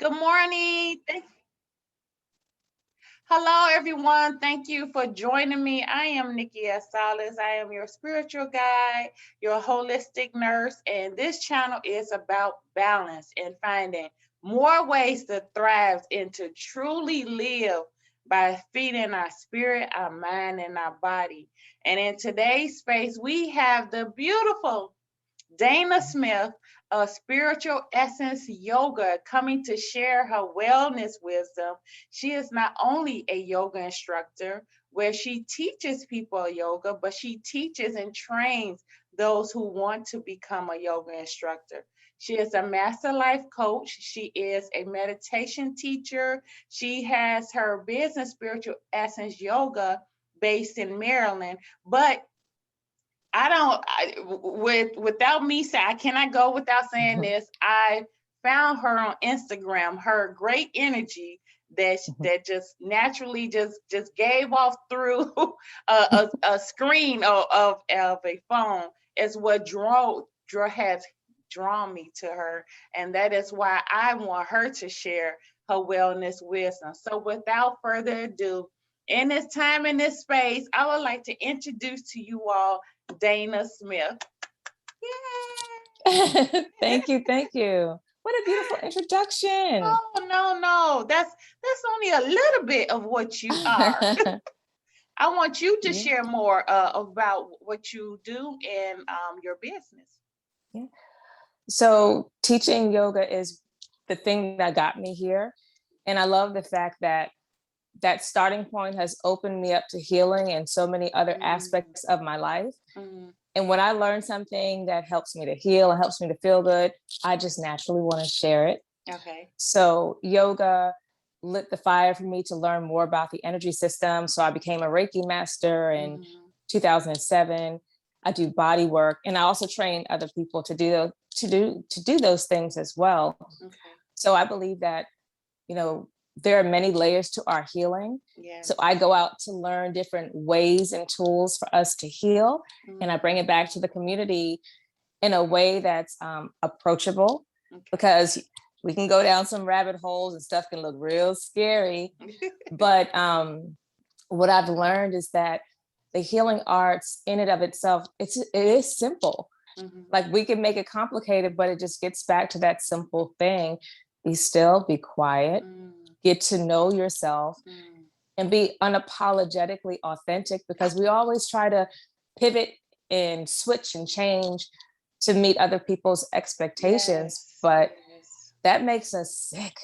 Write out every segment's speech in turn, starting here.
Good morning. Hello, everyone. Thank you for joining me. I am Nikki S. Salas. I am your spiritual guide, your holistic nurse, and this channel is about balance and finding more ways to thrive and to truly live by feeding our spirit, our mind, and our body. And in today's space, we have the beautiful Dana Smith of Spiritual Essence Yoga coming to share her wellness wisdom. She is not only a yoga instructor where she teaches people yoga, but she teaches and trains those who want to become a yoga instructor. She is a master life coach. She is a meditation teacher. She has her business, Spiritual Essence Yoga, based in Maryland. But without me saying, I cannot go without saying this. I found her on Instagram. Her great energy that just naturally just gave off through a screen of a phone is what has drawn me to her, and that is why I want her to share her wellness wisdom. So without further ado, in this time, in this space, I would like to introduce to you all Dana Smith. Yay! Thank you. What a beautiful introduction. Oh, no. That's only a little bit of what you are. I want you to share more about what you do in your business. Yeah. So teaching yoga is the thing that got me here. And I love the fact that that starting point has opened me up to healing and so many other aspects of my life. And when I learn something that helps me to heal and helps me to feel good, I just naturally want to share it. Okay. So yoga lit the fire for me to learn more about the energy system. So I became a Reiki master in 2007. I do body work, and I also train other people to do those things as well. Okay. So I believe that, there are many layers to our healing. Yes. So I go out to learn different ways and tools for us to heal, and I bring it back to the community in a way that's approachable, because we can go down some rabbit holes and stuff can look real scary. But what I've learned is that the healing arts in and of itself, it is simple. Like, we can make it complicated, but it just gets back to that simple thing. Be still, be quiet, get to know yourself, and be unapologetically authentic, because we always try to pivot and switch and change to meet other people's expectations. But that makes us sick.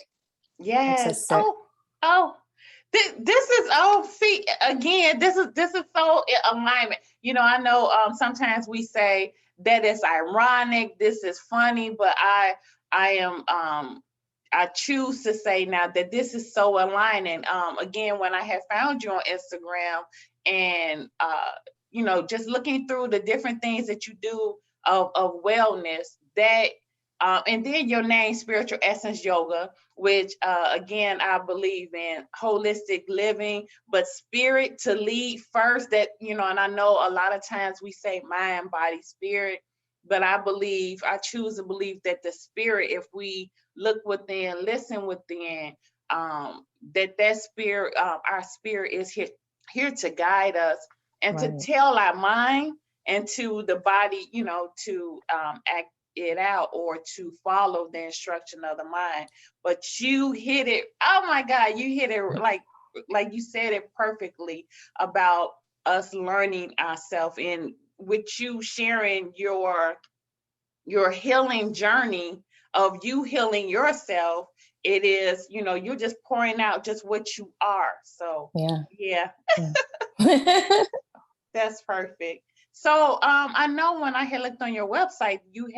Yes. Makes us sick. This is see again. This is so in alignment. I know sometimes we say that it's ironic. This is funny, but I am I choose to say now that this is so aligning. Again, when I had found you on Instagram and just looking through the different things that you do of wellness, that and then your name, Spiritual Essence Yoga, which again, I believe in holistic living, but spirit to lead first. That, and I know a lot of times we say mind, body, spirit, but I choose to believe that the spirit, if we look within, listen within, that spirit, our spirit is here to guide us and to tell our mind and to the body, to act it out or to follow the instruction of the mind. But you hit it. Oh my God, you hit it like you said it perfectly about us learning ourselves, and with you sharing your healing journey of you healing yourself. It is, you're just pouring out just what you are. So yeah. That's perfect. So I know when I had looked on your website, you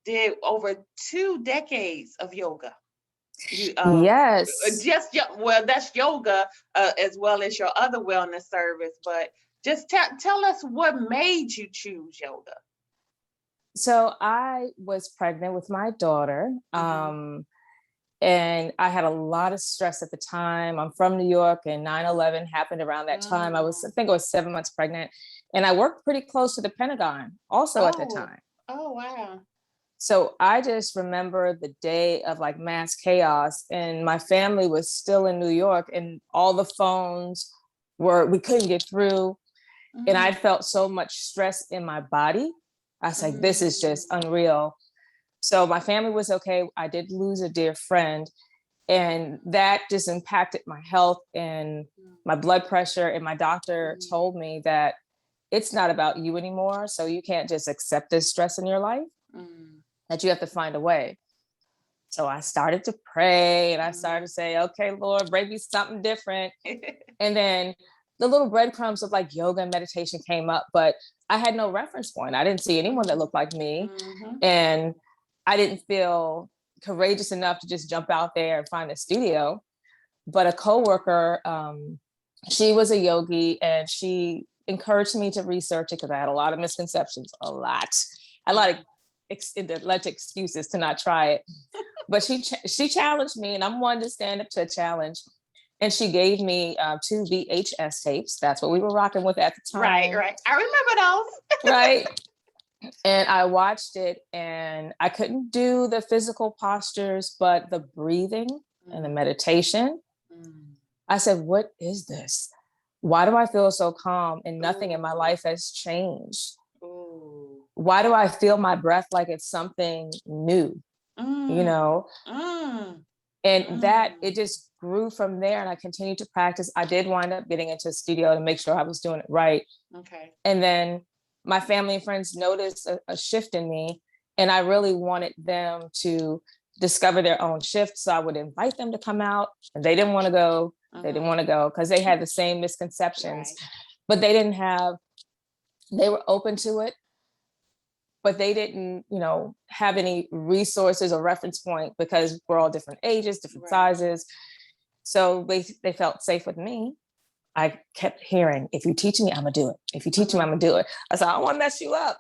did over 2 decades of yoga. Yes. That's yoga as well as your other wellness service. But just tell us what made you choose yoga. So I was pregnant with my daughter. And I had a lot of stress at the time. I'm from New York, and 9/11 happened around that time. I think I was 7 months pregnant, and I worked pretty close to the Pentagon also at the time. Oh, wow. So I just remember the day of like mass chaos, and my family was still in New York, and all the phones we couldn't get through. And I felt so much stress in my body. I was like, this is just unreal. So my family was okay. I did lose a dear friend, and that just impacted my health and my blood pressure. And my doctor told me that it's not about you anymore. So you can't just accept this stress in your life, that you have to find a way. So I started to pray, and I started to say, okay, Lord, bring me something different. And then the little breadcrumbs of like yoga and meditation came up, but I had no reference point. I didn't see anyone that looked like me. And I didn't feel courageous enough to just jump out there and find a studio. But a coworker, she was a yogi, and she encouraged me to research it because I had a lot of misconceptions, a lot of excuses to not try it. But she challenged me, and I'm one to stand up to a challenge. And she gave me 2 VHS tapes. That's what we were rocking with at the time. Right. I remember those. Right. And I watched it, and I couldn't do the physical postures, but the breathing and the meditation. I said, what is this? Why do I feel so calm and nothing in my life has changed? Why do I feel my breath like it's something new? You know? And that it just grew from there, and I continued to practice. I did wind up getting into a studio to make sure I was doing it right. Okay. And then my family and friends noticed a shift in me, and I really wanted them to discover their own shift. So I would invite them to come out, and they didn't want to go. They didn't want to go because they had the same misconceptions, but they were open to it, but they didn't, have any resources or reference point because we're all different ages, different sizes. So they felt safe with me. I kept hearing, if you teach me, I'm gonna do it. If you teach me, I'm gonna do it. I said, I don't want to mess you up.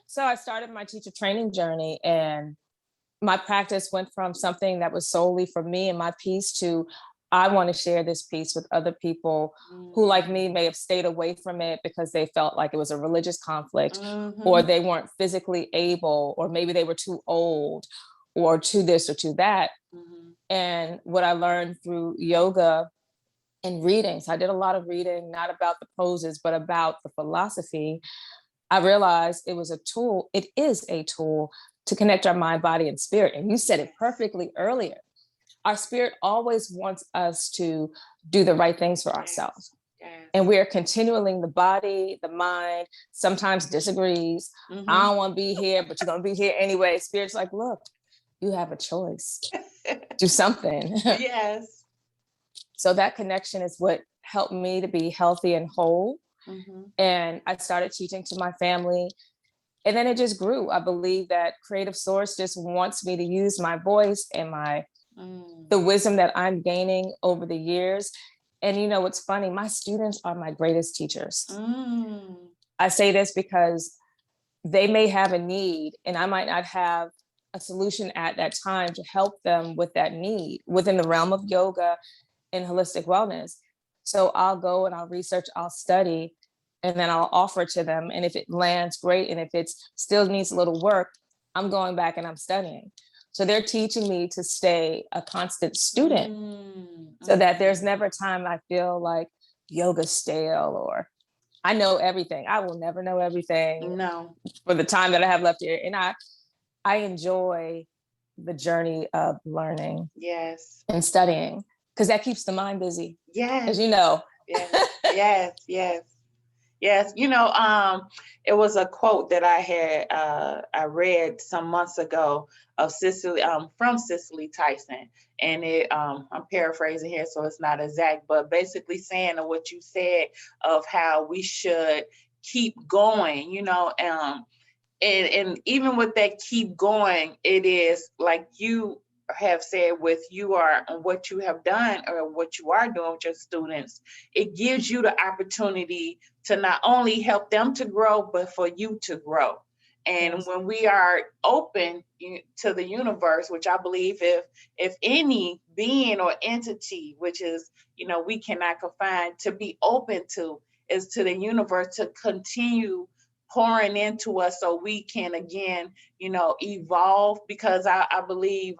So I started my teacher training journey, and my practice went from something that was solely for me and my piece to, I want to share this piece with other people who, like me, may have stayed away from it because they felt like it was a religious conflict, or they weren't physically able, or maybe they were too old, or too this or too that. And what I learned through yoga and readings, I did a lot of reading, not about the poses, but about the philosophy. I realized it was a tool. It is a tool to connect our mind, body, and spirit. And you said it perfectly earlier. Our spirit always wants us to do the right things for ourselves. And we're continually the body, the mind, sometimes disagrees. I don't want to be here, but you're going to be here anyway. Spirit's like, look, you have a choice. Do something. Yes. So that connection is what helped me to be healthy and whole. And I started teaching to my family. And then it just grew. I believe that Creative Source just wants me to use my voice and the wisdom that I'm gaining over the years. And what's funny, my students are my greatest teachers. I say this because they may have a need, and I might not have a solution at that time to help them with that need within the realm of yoga and holistic wellness. So I'll go and I'll research, I'll study, and then I'll offer to them. And if it lands, great. And if it still needs a little work, I'm going back and I'm studying. So they're teaching me to stay a constant student so that there's never a time I feel like yoga's stale or I know everything. I will never know everything for the time that I have left here. And I enjoy the journey of learning and studying because that keeps the mind busy. As you know. Yes. It was a quote that I read some months ago of from Cicely Tyson. And I'm paraphrasing here, so it's not exact, but basically saying what you said of how we should keep going, and even with that keep going, it is like you have said with what you have done or what you are doing with your students, it gives you the opportunity to not only help them to grow, but for you to grow. And when we are open to the universe, which I believe if any being or entity, which is, we cannot confine, to be open to, is to the universe to continue pouring into us so we can again, evolve, because I believe,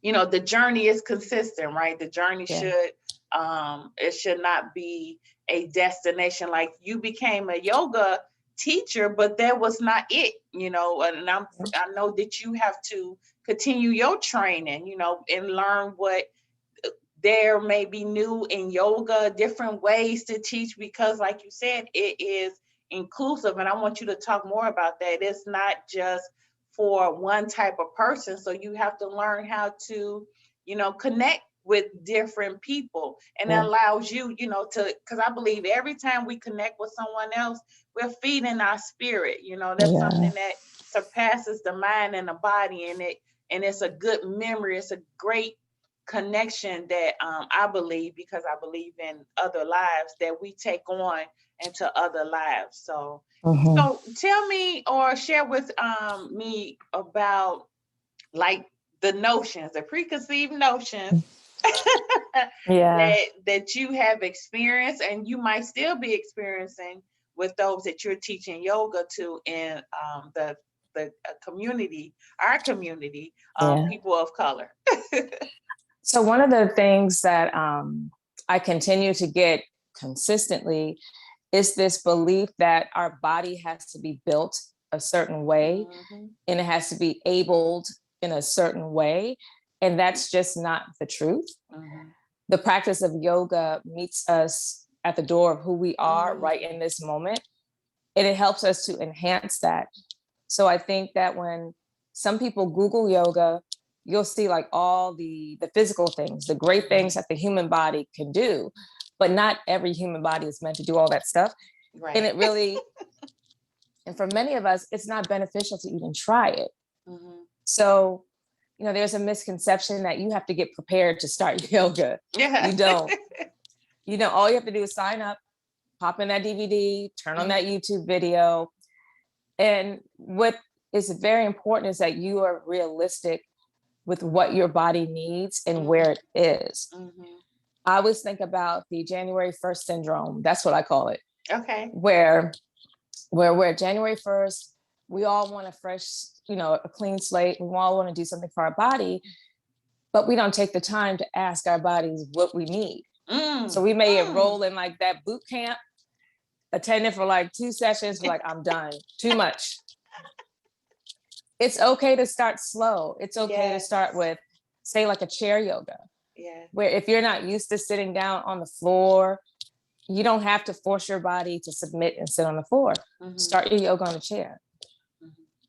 the journey is consistent, right? The journey it should not be a destination. Like, you became a yoga teacher, but that was not it, and I know that you have to continue your training, and learn what there may be new in yoga, different ways to teach, because like you said, it is inclusive. And I want you to talk more about that. It's not just for one type of person. So you have to learn how to, connect with different people. And that allows you, because I believe every time we connect with someone else, we're feeding our spirit. That's something that surpasses the mind and the body. And it's a good memory. It's a great connection that I believe, because I believe in other lives, that we take on into other lives. So tell me, or share with me about, like, the preconceived notions that you have experienced, and you might still be experiencing with those that you're teaching yoga to in the community, our community, people of color. So one of the things that I continue to get consistently is this belief that our body has to be built a certain way, and it has to be abled in a certain way. And that's just not the truth. The practice of yoga meets us at the door of who we are right in this moment. And it helps us to enhance that. So I think that when some people Google yoga, you'll see like all the physical things, the great things that the human body can do, but not every human body is meant to do all that stuff. Right. And it really, and for many of us, it's not beneficial to even try it. So, there's a misconception that you have to get prepared to start yoga. Yeah. You don't. All you have to do is sign up, pop in that DVD, turn on that YouTube video. And what is very important is that you are realistic with what your body needs and where it is. I always think about the January 1st syndrome. That's what I call it. Okay. Where we're January 1st, we all want a fresh, a clean slate. We all want to do something for our body, but we don't take the time to ask our bodies what we need. So we may enroll in like that boot camp, attend it for like 2 sessions. We're like, I'm done. Too much. It's okay to start slow. It's okay to start with, say, like a chair yoga. Yeah. Where if you're not used to sitting down on the floor, you don't have to force your body to submit and sit on the floor. Start your yoga on a chair.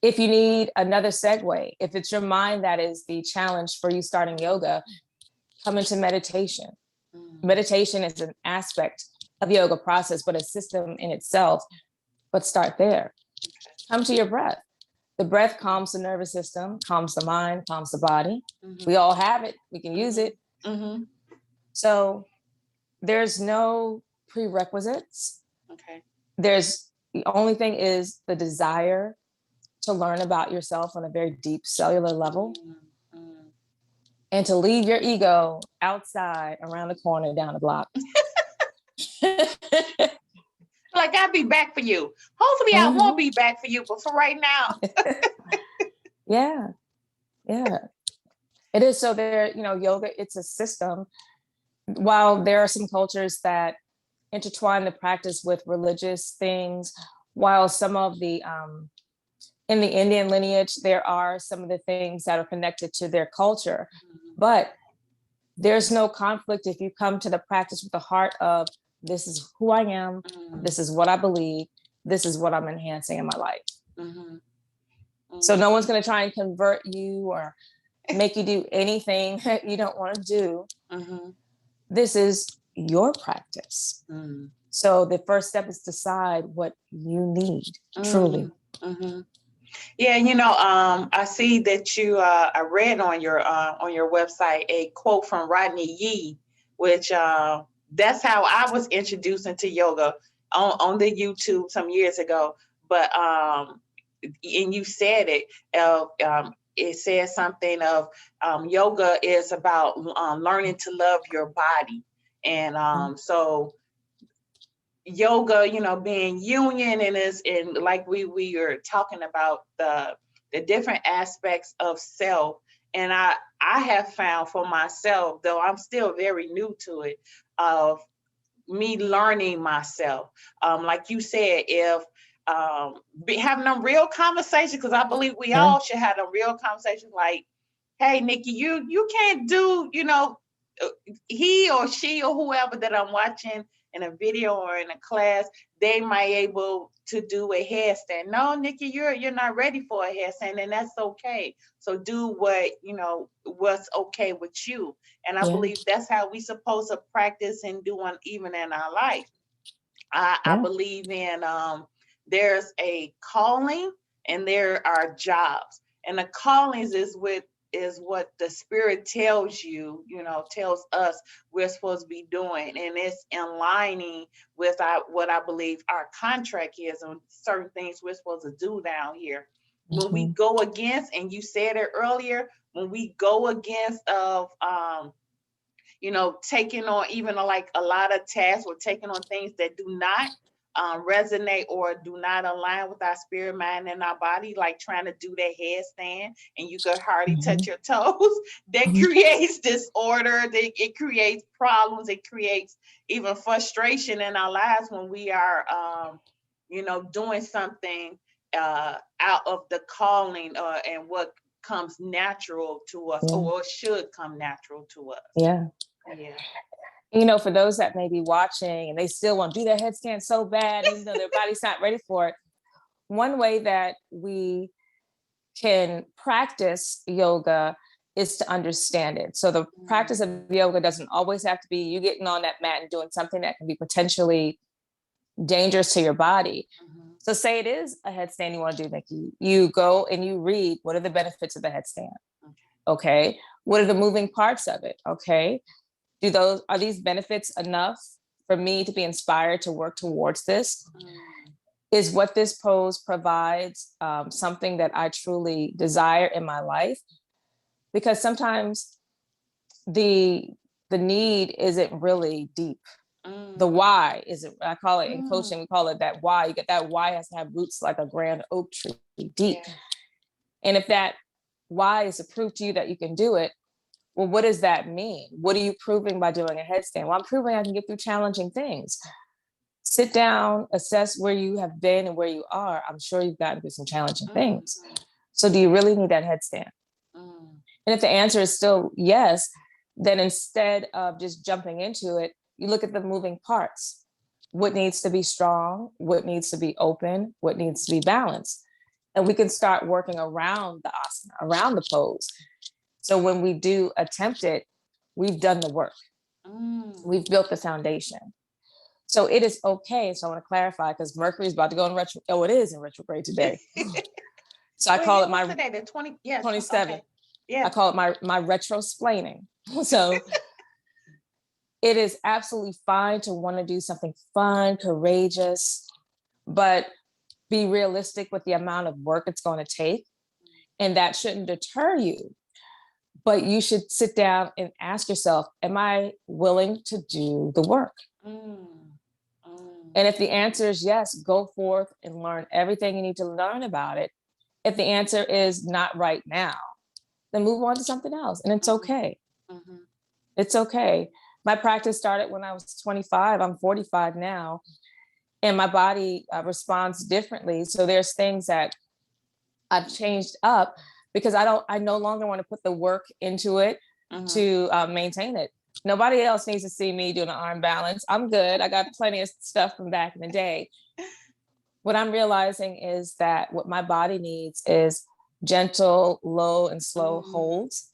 If you need another segue, if it's your mind that is the challenge for you starting yoga, come into meditation. Meditation is an aspect of the yoga process, but a system in itself. But start there. Come to your breath. The breath calms the nervous system, calms the mind, calms the body. We all have it. We can use it. So there's no prerequisites. Okay. The only thing is the desire to learn about yourself on a very deep cellular level, and to leave your ego outside, around the corner, down the block. Like, I'll be back for you. Hopefully I won't be back for you, but for right now. Yeah. It is. So there, yoga, it's a system. While there are some cultures that intertwine the practice with religious things, while some of the, in the Indian lineage, there are some of the things that are connected to their culture, but there's no conflict if you come to the practice with the heart of, this is who I am, this is what I believe, this is what I'm enhancing in my life. So no one's going to try and convert you or make you do anything that you don't want to do. This is your practice. So the first step is decide what you need, truly. Yeah, I see that you. I read on your website a quote from Rodney Yee, which that's how I was introduced into yoga on the YouTube some years ago. But and you said it. It says something of yoga is about learning to love your body, and so yoga, being union, and like we are talking about the different aspects of self. And I have found for myself, though I'm still very new to it, of me learning myself. Like you said, if having them real conversations, because I believe we all should have a real conversation. Like, hey, Nikki, you can't do, uh, he or she or whoever that I'm watching in a video or in a class, they might able to do a headstand. No, Nikki, you're not ready for a headstand, and that's okay. So do what's okay with you. And I believe that's how we supposed to practice and doing even in our life. I believe in there's a calling and there are jobs. And the callings is what the spirit tells you, tells us we're supposed to be doing. And it's in lining with what I believe our contract is on certain things we're supposed to do down here. When we go against, and you said it earlier, when we go against of taking on even like a lot of tasks or taking on things that do not resonate or do not align with our spirit, mind, and our body, like trying to do that headstand and you could hardly touch your toes, that creates disorder, it creates problems, it creates even frustration in our lives when we are, doing something out of the calling and what comes natural to us or should come natural to us. Yeah. Yeah. For those that may be watching and they still want to do their headstand so bad, even though their body's not ready for it, one way that we can practice yoga is to understand it. So the practice of yoga doesn't always have to be you getting on that mat and doing something that can be potentially dangerous to your body. So say it is a headstand you want to do, Nikki. You go and you read, what are the benefits of the headstand? Okay. What are the moving parts of it? Okay. Are these benefits enough for me to be inspired to work towards this? Is what this pose provides something that I truly desire in my life? Because sometimes the need isn't really deep. The why isn't, I call it in coaching, we call it that why. You get that why has to have roots like a grand oak tree deep. Yeah. And if that why is to prove to you that you can do it, well, what does that mean? What are you proving by doing a headstand? Well, I'm proving I can get through challenging things. Sit down, assess where you have been and where you are. I'm sure you've gotten through some challenging things. So do you really need that headstand? And if the answer is still yes, then instead of just jumping into it, you look at the moving parts. What needs to be strong? What needs to be open? What needs to be balanced? And we can start working around the asana, around the pose. So when we do attempt it, we've done the work. We've built the foundation. So it is okay. So I want to clarify because Mercury is about to go in retro. Oh, it is in retrograde today. So I call it my today, the 27. Okay. Yeah. I call it my retro-splaining. So it is absolutely fine to want to do something fun, courageous, but be realistic with the amount of work it's going to take. And that shouldn't deter you. But you should sit down and ask yourself, am I willing to do the work? And if the answer is yes, go forth and learn everything you need to learn about it. If the answer is not right now, then move on to something else. And it's okay. It's okay. My practice started when I was 25. I'm 45 now. And my body responds differently. So there's things that I've changed up because I no longer want to put the work into it to maintain it. Nobody else needs to see me doing an arm balance. I'm good. I got plenty of stuff from back in the day. What I'm realizing is that what my body needs is gentle, low, and slow holds.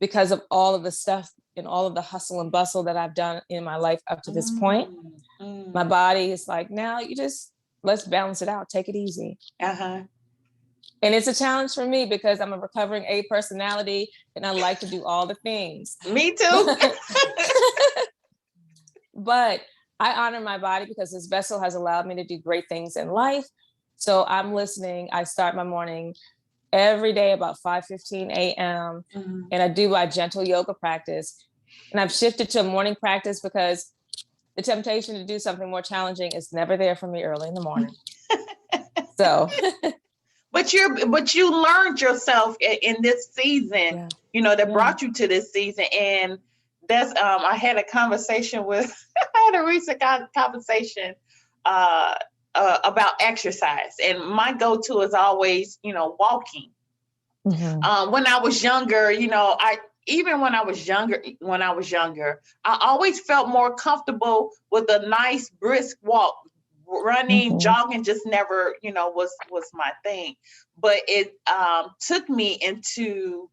Because of all of the stuff and all of the hustle and bustle that I've done in my life up to this point, my body is like, now let's balance it out. Take it easy. And it's a challenge for me because I'm a recovering A personality and I like to do all the things. Me too. But I honor my body because this vessel has allowed me to do great things in life. So I'm listening. I start my morning every day about 5:15 a.m. And I do my gentle yoga practice. And I've shifted to a morning practice because the temptation to do something more challenging is never there for me early in the morning. So, but you learned yourself in this season, that brought you to this season. And that's, I had a conversation with, I had a recent conversation, about exercise, and my go-to is always, walking. When I was younger, even when I was younger, I always felt more comfortable with a nice brisk walk. Running, jogging just never, was my thing. But it took me into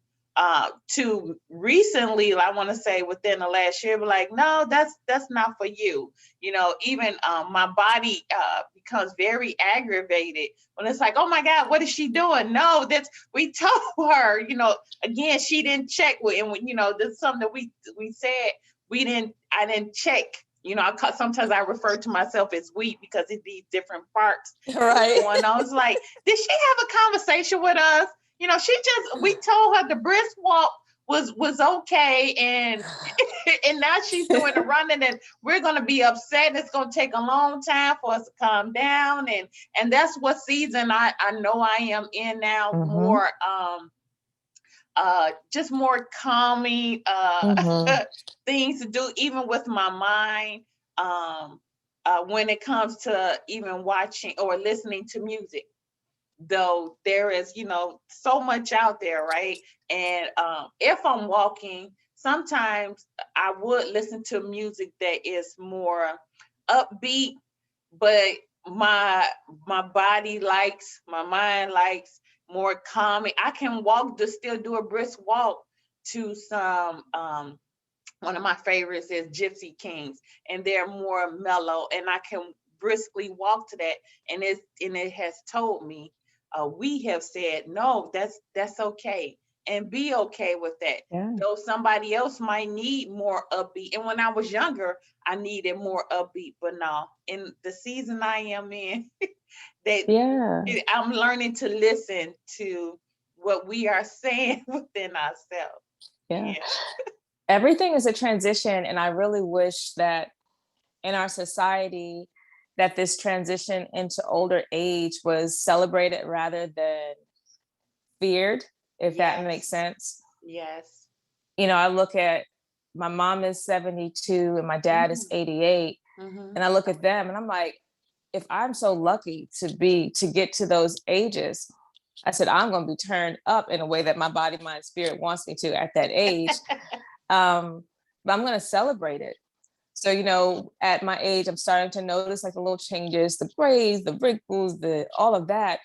to recently, I want to say within the last year, but like, no, that's not for you. Even my body becomes very aggravated when it's like, oh my God, what is she doing? No, we told her, again, she didn't check with, and when, this is something that we said, I didn't check. Sometimes I refer to myself as we, because it's these different parts going on. It's like, did she have a conversation with us? We told her the brisk walk was okay, and and now she's doing the running, and we're gonna be upset. It's gonna take a long time for us to calm down, and that's what season I know I am in now. More just more calming things to do, even with my mind, when it comes to even watching or listening to music. Though there is, so much out there, right? And if I'm walking, sometimes I would listen to music that is more upbeat, but my body likes, my mind likes more calming. I can still do a brisk walk to some one of my favorites is Gypsy Kings, and they're more mellow, and I can briskly walk to that, and it has told me, we have said, no, that's okay, and be okay with that. Though somebody else might need more upbeat, and when I was younger, I needed more upbeat, but no, in the season I am in, I'm learning to listen to what we are saying within ourselves. Everything is a transition, and I really wish that in our society that this transition into older age was celebrated rather than feared, if that makes sense. Yes. I look at, my mom is 72 and my dad is 88, and I look at them and I'm like, if I'm so lucky to get to those ages, I said, I'm going to be turned up in a way that my body, mind, spirit wants me to at that age. But I'm going to celebrate it. So, at my age, I'm starting to notice like the little changes, the braids, the wrinkles, all of that.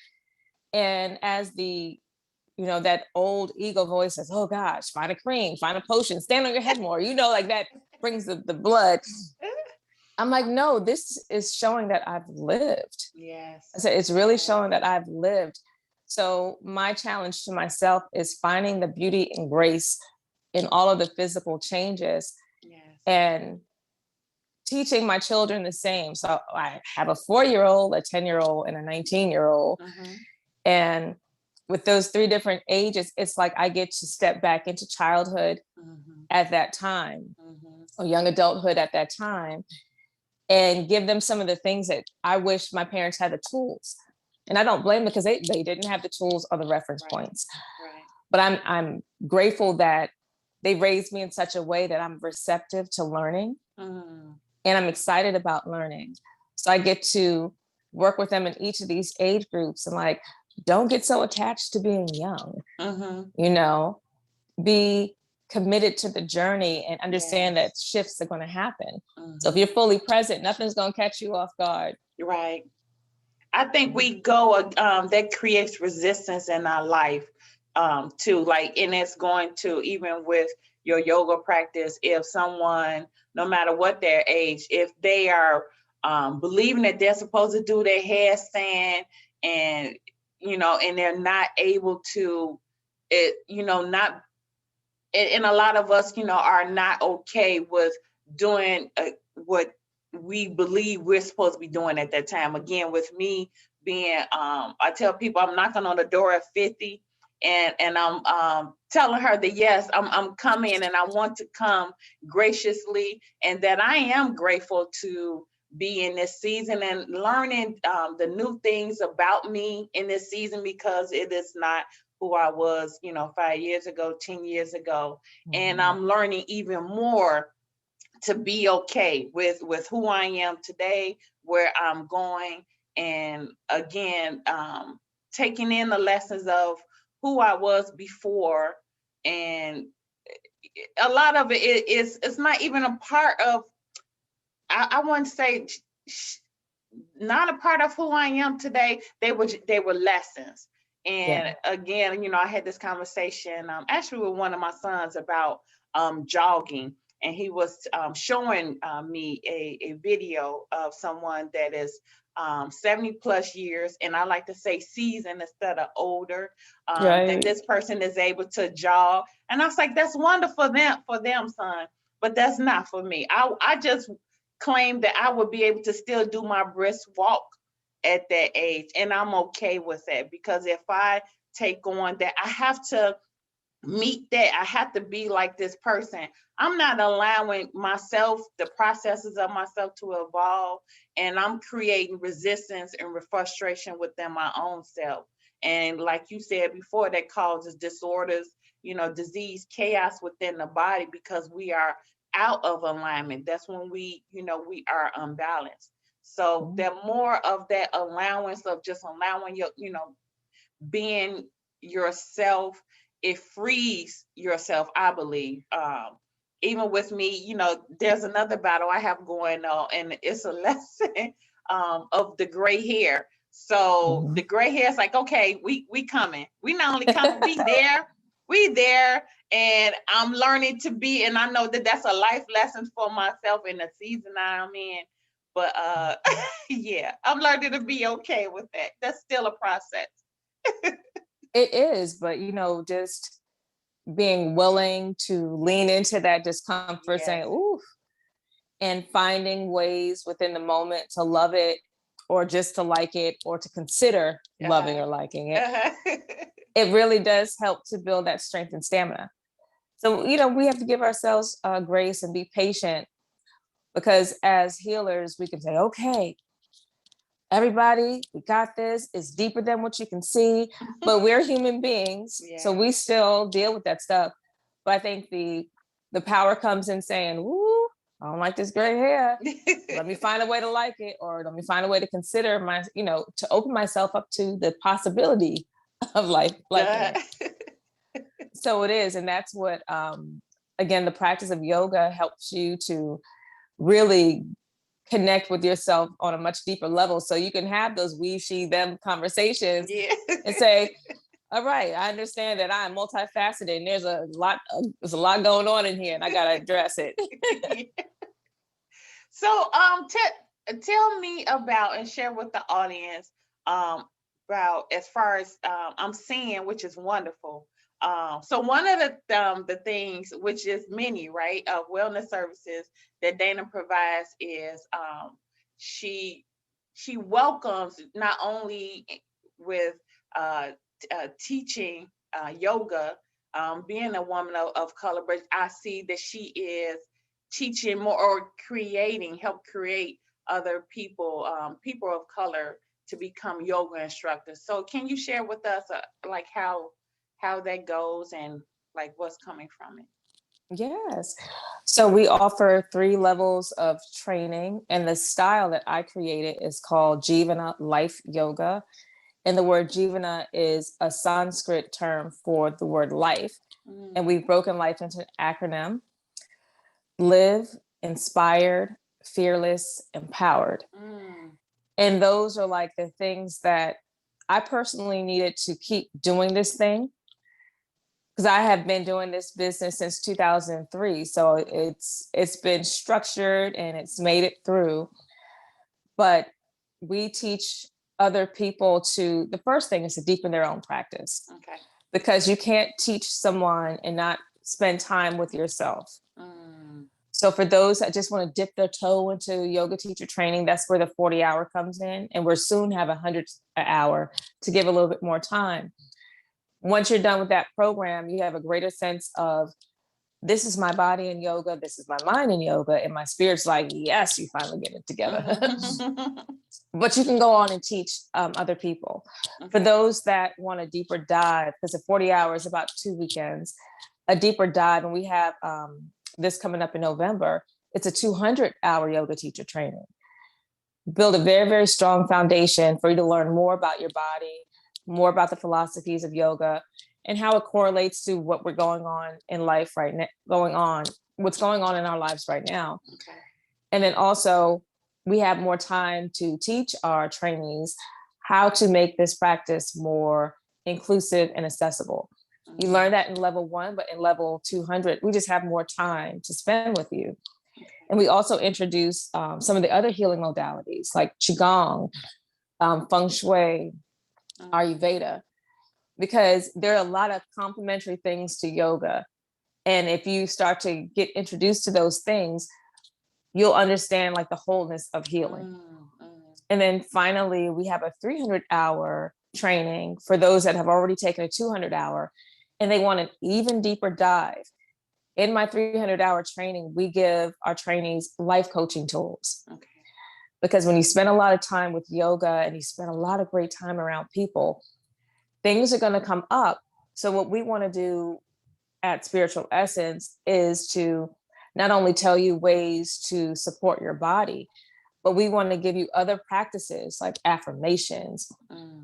And as that old ego voice says, oh gosh, find a cream, find a potion, stand on your head more, like that brings the blood. I'm like, no, this is showing that I've lived. Yes. I said, it's really showing that I've lived. So my challenge to myself is finding the beauty and grace in all of the physical changes, and teaching my children the same. So I have a 4-year-old, a 10-year-old, and a 19-year-old. And with those 3 different ages, it's like I get to step back into childhood at that time, or young adulthood at that time, and give them some of the things that I wish my parents had the tools. And I don't blame them, because they didn't have the tools or the reference points. But I'm grateful that they raised me in such a way that I'm receptive to learning, and I'm excited about learning. So I get to work with them in each of these age groups, and like, don't get so attached to being young, be committed to the journey and understand that shifts are going to happen. So if you're fully present, nothing's going to catch you off guard. Right. I think we go, that creates resistance in our life, too. Like, and it's going to, even with your yoga practice, if someone, no matter what their age, if they are believing that they're supposed to do their handstand, and and they're not able to, not, and a lot of us, are not okay with doing what we believe we're supposed to be doing at that time. Again, with me being, I tell people I'm knocking on the door at 50, and I'm telling her that yes, I'm coming and I want to come graciously, and that I am grateful to be in this season and learning the new things about me in this season, because it is not who I was, 5 years ago, 10 years ago. And I'm learning even more to be okay with who I am today, where I'm going, and again, taking in the lessons of who I was before. And a lot of it is, it's not even a part of, I wouldn't say not a part of who I am today. They were lessons. And again, I had this conversation actually with one of my sons about jogging, and he was showing me a video of someone that is 70 plus years, and I like to say seasoned instead of older, that this person is able to jog. And I was like, that's wonderful for them, son, but that's not for me. I just claim that I would be able to still do my brisk walk at that age, and I'm okay with that, because if I take on that, I have to meet that. I have to be like this person. I'm not allowing myself, the processes of myself, to evolve, and I'm creating resistance and frustration within my own self. And like you said before, that causes disorders, disease, chaos within the body, because we are out of alignment. That's when we are unbalanced. So the more of that allowance of just allowing your, being yourself, it frees yourself, I believe. Even with me, there's another battle I have going on, and it's a lesson of the gray hair. So the gray hair is like, okay, we coming. We not only coming, we there, and I'm learning to be, and I know that that's a life lesson for myself in the season I'm in. But yeah, I'm learning to be okay with that. That's still a process. It is, but just being willing to lean into that discomfort, saying, ooh, and finding ways within the moment to love it, or just to like it, or to consider loving or liking it. It really does help to build that strength and stamina. So, we have to give ourselves grace and be patient, because as healers, we can say, okay, everybody, we got this. It's deeper than what you can see, but we're human beings. So we still deal with that stuff. But I think the power comes in saying, "Ooh, I don't like this gray hair. Let me find a way to like it, or let me find a way to consider to open myself up to the possibility of liking it." So it is. And that's what, again, the practice of yoga helps you to really connect with yourself on a much deeper level, so you can have those we, she, them conversations and say, all right, I understand that I'm multifaceted, and there's a lot going on in here, and I got to address it. So tell me about, and share with the audience about, as far as I'm seeing, which is wonderful. So one of the things, which is many, right, of wellness services that Dana provides, is she welcomes, not only with teaching yoga, being a woman of color, but I see that she is teaching more, or help create other people, people of color, to become yoga instructors. So can you share with us like how that goes, and like what's coming from it? Yes. So we offer 3 levels of training, and the style that I created is called Jivana Life Yoga. And the word Jivana is a Sanskrit term for the word life. And we've broken life into an acronym: live, inspired, fearless, empowered. And those are like the things that I personally needed to keep doing this thing, because I have been doing this business since 2003. So it's been structured and it's made it through. But we teach other people the first thing is to deepen their own practice. Okay. Because you can't teach someone and not spend time with yourself. So for those that just want to dip their toe into yoga teacher training, that's where the 40-hour comes in. And we'll soon have 100 an hour to give a little bit more time. once you're done with that program, you have a greater sense of, this is my body in yoga, this is my mind in yoga, and my spirit's like, yes, you finally get it together. But you can go on and teach other people. Okay. For those that want a deeper dive, because the 40 hours, about 2 weekends, a deeper dive, and we have this coming up in November, it's a 200-hour yoga teacher training. Build a very, very strong foundation for you to learn more about your body, more about the philosophies of yoga, and how it correlates to what we're going on in life right now, what's going on in our lives right now. Okay. And then also, we have more time to teach our trainees how to make this practice more inclusive and accessible. Mm-hmm. You learn that in level 1, but in level 200, we just have more time to spend with you. Okay. And we also introduce some of the other healing modalities like Qigong, Feng Shui, Ayurveda, because there are a lot of complementary things to yoga. And if you start to get introduced to those things, you'll understand like the wholeness of healing. And then finally, we have a 300-hour training for those that have already taken a 200-hour and they want an even deeper dive. In my 300-hour training, we give our trainees life coaching tools. Okay. Because when you spend a lot of time with yoga and you spend a lot of great time around people, things are going to come up. So what we want to do at Spiritual Essence is to not only tell you ways to support your body, but we want to give you other practices like affirmations,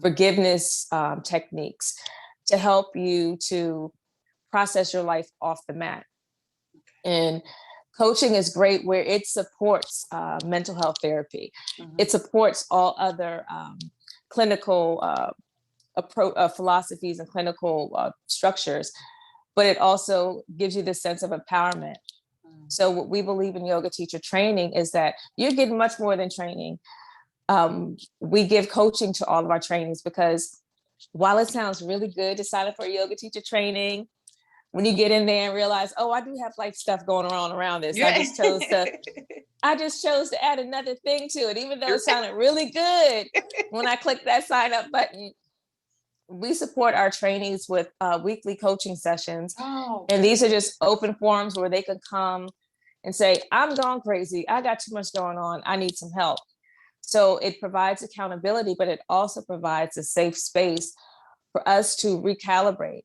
forgiveness techniques to help you to process your life off the mat. And coaching is great where it supports mental health therapy. Mm-hmm. It supports all other clinical philosophies and clinical structures, but it also gives you this sense of empowerment. So what we believe in yoga teacher training is that you're getting much more than training. We give coaching to all of our trainees because while it sounds really good to sign up for a yoga teacher training, when you get in there and realize, oh, I do have like stuff going on around this. Yeah. I just chose to add another thing to it, even though it sounded really good. When I clicked that sign up button, we support our trainees with weekly coaching sessions. Oh, and these are just open forums where they can come and say, I'm going crazy. I got too much going on. I need some help. So it provides accountability, but it also provides a safe space for us to recalibrate.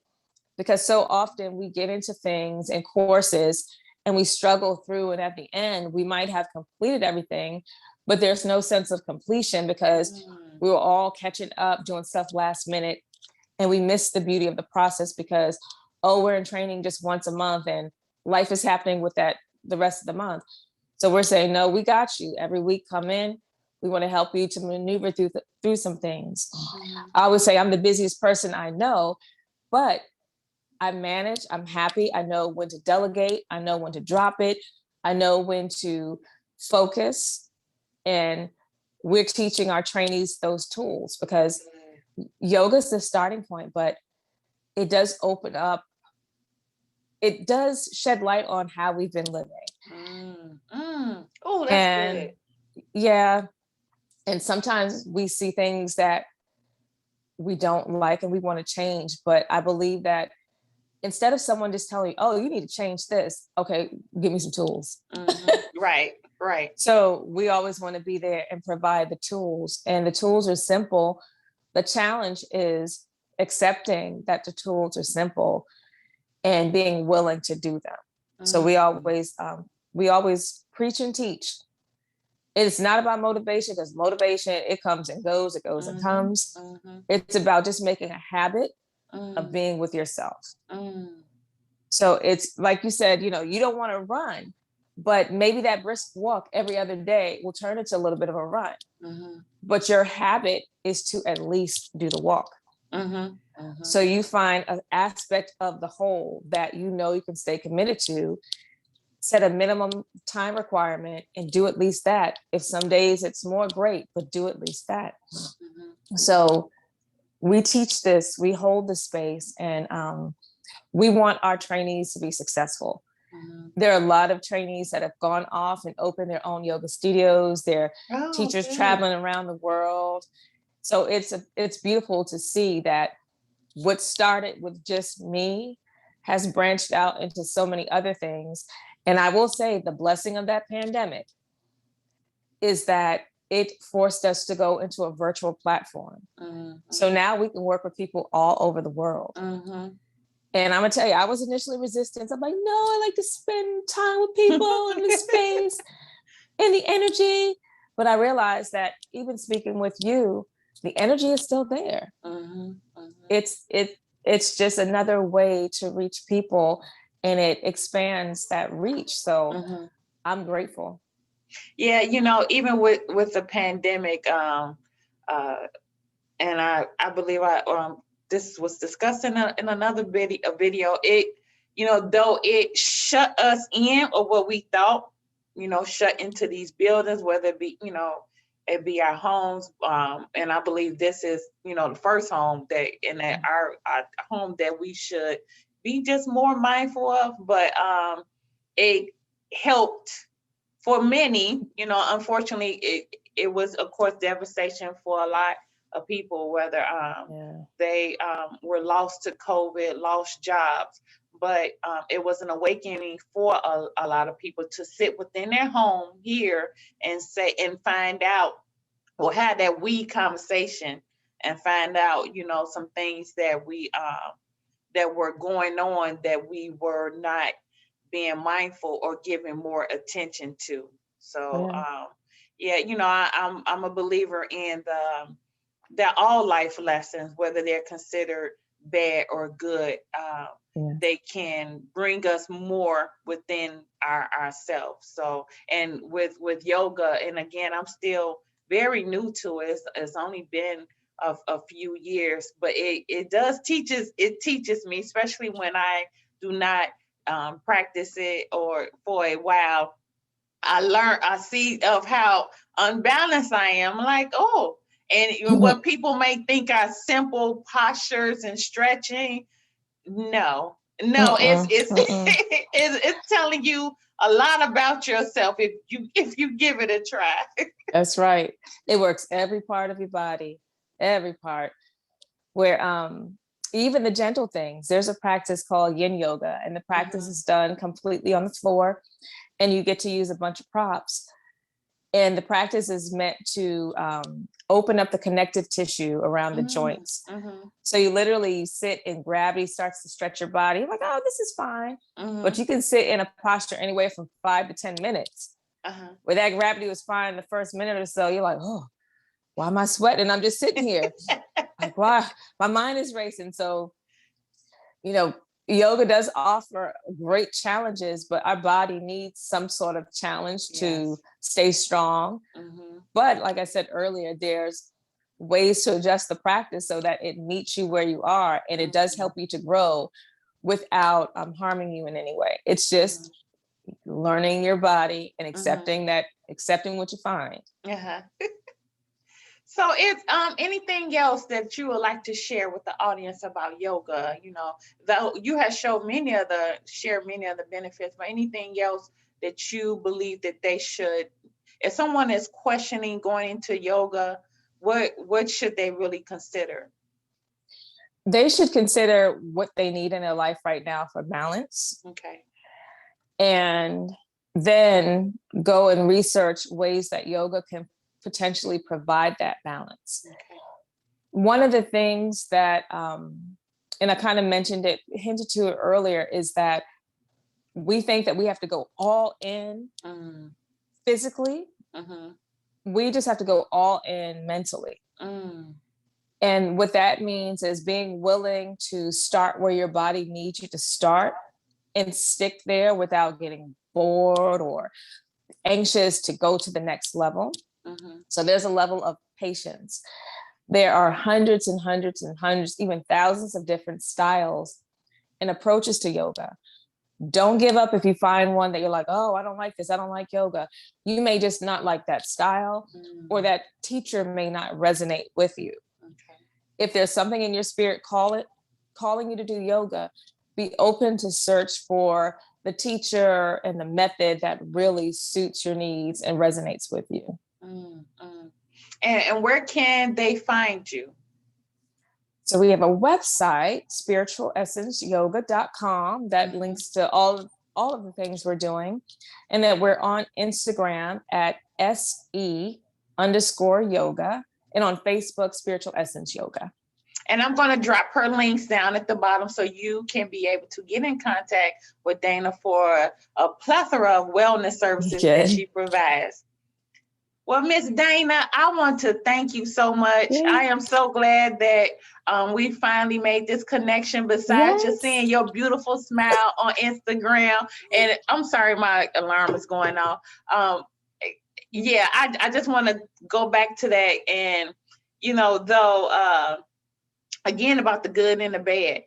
Because so often we get into things and courses and we struggle through, and at the end, we might have completed everything, but there's no sense of completion because we were all catching up, doing stuff last minute, and we miss the beauty of the process because, oh, we're in training just once a month and life is happening with that the rest of the month. So we're saying, no, we got you. Every week, come in. We want to help you to maneuver through some things. I always say I'm the busiest person I know, but I manage, I'm happy. I know when to delegate. I know when to drop it. I know when to focus. And we're teaching our trainees those tools because yoga is the starting point, but it does open up. It does shed light on how we've been living. Oh, that's good. Yeah. And sometimes we see things that we don't like and we want to change. But I believe that instead of someone just telling you, oh, you need to change this. Okay, give me some tools. Right. So we always want to be there and provide the tools. And the tools are simple. The challenge is accepting that the tools are simple and being willing to do them. So we always preach and teach. It's not about motivation because motivation, it comes and goes, it goes and comes. It's about just making a habit of being with yourself. So it's like you said, you don't want to run, but maybe that brisk walk every other day will turn into a little bit of a run. But your habit is to at least do the walk. So you find an aspect of the whole that you can stay committed to, set a minimum time requirement and do at least that. If some days it's more, great, but do at least that. So we teach this, we hold the space, and we want our trainees to be successful. There are a lot of trainees that have gone off and opened their own yoga studios. They're teachers traveling around the world. So it's beautiful to see that what started with just me has branched out into so many other things. And I will say the blessing of that pandemic is that it forced us to go into a virtual platform. Mm-hmm. So now we can work with people all over the world. Mm-hmm. And I'm gonna tell you, I was initially resistant. I'm like, no, I like to spend time with people in the space and the energy. But I realized that even speaking with you, the energy is still there. Mm-hmm. Mm-hmm. It's just another way to reach people, and it expands that reach. So Mm-hmm. I'm grateful. Yeah, even with the pandemic, and I believe this was discussed in another video. It, though it shut us in, or what we thought, shut into these buildings, whether it be, it be our homes, and I believe this is, the first home that our home that we should be just more mindful of, but it helped for many. Unfortunately, it was, of course, devastation for a lot of people, whether they were lost to COVID, lost jobs. But it was an awakening for a lot of people to sit within their home here and find out, or have that conversation, and find out, some things that were going on that we were not being mindful or giving more attention to. So I'm a believer in that all life lessons, whether they're considered bad or good, they can bring us more within ourselves. So, and with yoga, and again, I'm still very new to it. It's only been a few years, but it teaches me, especially when I do not practice it or for a while. I see of how unbalanced I am. Like, oh, and what people may think are simple postures and stretching, no, it's it's telling you a lot about yourself if you give it a try. That's right. It works every part of your body, every part. Where even the gentle things, there's a practice called Yin Yoga, and the practice is done completely on the floor, and you get to use a bunch of props. And the practice is meant to open up the connective tissue around the joints. So you literally sit and gravity starts to stretch your body. You're like, oh, this is fine. But you can sit in a posture anywhere from 5 to 10 minutes. Where that gravity was fine in the first minute or so, you're like, oh, why am I sweating? I'm just sitting here. Like, why? My mind is racing. So, yoga does offer great challenges, but our body needs some sort of challenge to stay strong. But like I said earlier, there's ways to adjust the practice so that it meets you where you are, and it does help you to grow without harming you in any way. It's just learning your body and accepting what you find. So, is anything else that you would like to share with the audience about yoga? Though you have shared many of the benefits, but anything else that you believe that they should, if someone is questioning going into yoga, what should they really consider? They should consider what they need in their life right now for balance. Okay. And then go and research ways that yoga can potentially provide that balance. Okay. One of the things that, and I kind of hinted to it earlier, is that we think that we have to go all in physically. We just have to go all in mentally. And what that means is being willing to start where your body needs you to start and stick there without getting bored or anxious to go to the next level. So there's a level of patience. There are hundreds and hundreds and hundreds, even thousands of different styles and approaches to yoga. Don't give up if you find one that you're like, oh, I don't like this. I don't like yoga. You may just not like that style, or that teacher may not resonate with you. Okay. If there's something in your spirit calling you to do yoga, be open to search for the teacher and the method that really suits your needs and resonates with you. And where can they find you? So we have a website, spiritualessenceyoga.com, that links to all of the things we're doing. And that we're on Instagram at SE_yoga, and on Facebook, Spiritual Essence Yoga. And I'm going to drop her links down at the bottom so you can be able to get in contact with Dana for a plethora of wellness services that she provides. Well, Miss Dana, I want to thank you so much. I am so glad that we finally made this connection, besides just seeing your beautiful smile on Instagram. And I'm sorry, my alarm is going off. Yeah, I just want to go back to that. And, you know, though, again, about the good and the bad,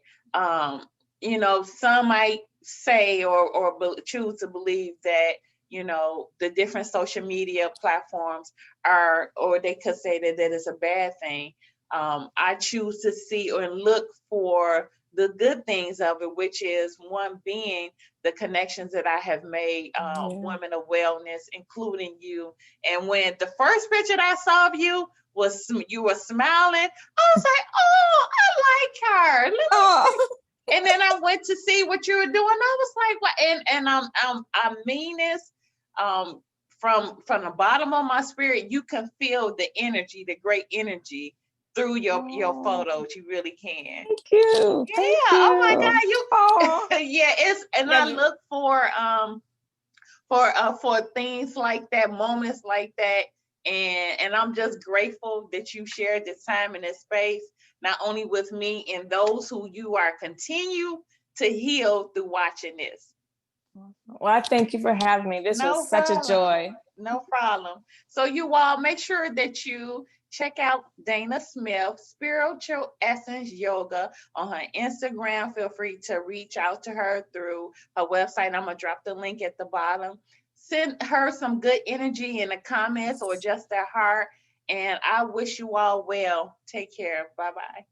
you know, some might say or choose to believe that, you know, the different social media platforms are, or they could say that it's a bad thing. I choose to see or look for the good things of it, which is one being the connections that I have made, women of wellness, including you. And when the first picture that I saw of you was you were smiling, I was like, oh, I like her. And then I went to see what you were doing. I was like, what? And I mean this from the bottom of my spirit. You can feel the energy, the great energy through your photos. You really can. Thank you. Yeah. Thank you. Oh my God. Yeah. I look for things like that, moments like that. And I'm just grateful that you shared this time in this space, not only with me and those who you are continue to heal through watching this. Well, I thank you for having me. This was such a joy. No problem. So you all make sure that you check out Dana Smith, Spiritual Essence Yoga, on her Instagram. Feel free to reach out to her through her website. I'm going to drop the link at the bottom. Send her some good energy in the comments or just a heart. And I wish you all well. Take care. Bye-bye.